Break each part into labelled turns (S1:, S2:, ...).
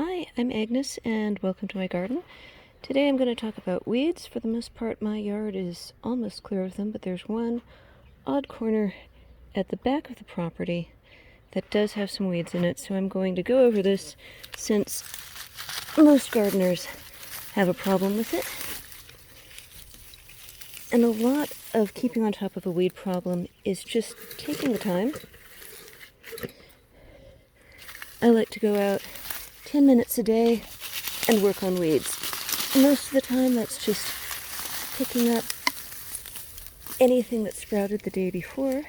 S1: Hi, I'm Agnes and welcome to my garden. Today I'm going to talk about weeds. For the most part my yard is almost clear of them, but there's one odd corner at the back of the property that does have some weeds in it, so I'm going to go over this since most gardeners have a problem with it. And a lot of keeping on top of a weed problem is just taking the time. I like to go out 10 minutes a day and work on weeds. Most of the time that's just picking up anything that sprouted the day before,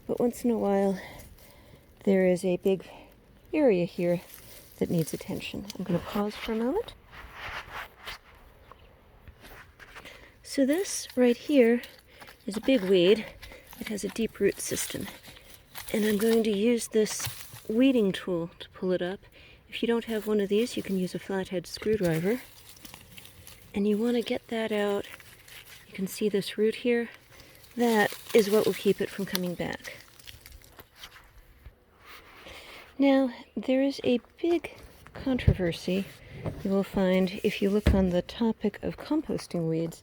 S1: but once in a while there is a big area here that needs attention. I'm going to pause for a moment. So this right here is a big weed. It has a deep root system, and I'm going to use this weeding tool to pull it up. If you don't have one of these, you can use a flathead screwdriver. And you want to get that out. You can see this root here. That is what will keep it from coming back. Now, there is a big controversy you will find if you look on the topic of composting weeds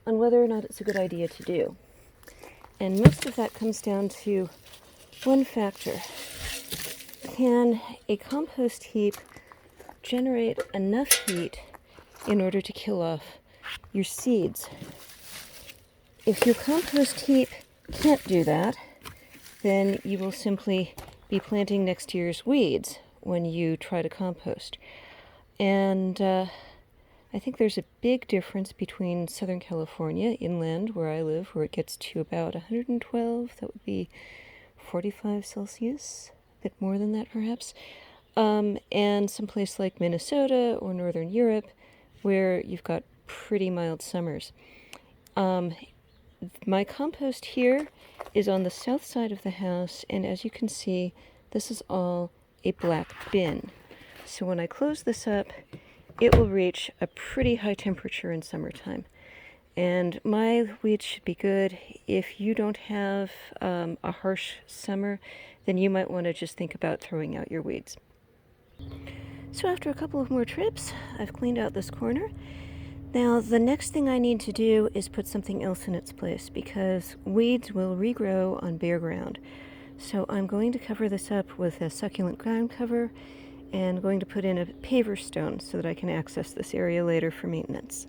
S1: on whether or not it's a good idea to do. And most of that comes down to one factor. Can a compost heap generate enough heat in order to kill off your seeds? If your compost heap can't do that, then you will simply be planting next year's weeds when you try to compost. And I think there's a big difference between Southern California, inland where I live, where it gets to about 112, that would be 45 Celsius, a bit more than that perhaps, and someplace like Minnesota or Northern Europe, where you've got pretty mild summers. My compost here is on the south side of the house, and as you can see, this is all a black bin. So when I close this up, it will reach a pretty high temperature in summertime. And my weeds should be good. If you don't have a harsh summer, then you might want to just think about throwing out your weeds. So after a couple of more trips, I've cleaned out this corner. Now the next thing I need to do is put something else in its place, because weeds will regrow on bare ground. So I'm going to cover this up with a succulent ground cover and going to put in a paver stone so that I can access this area later for maintenance.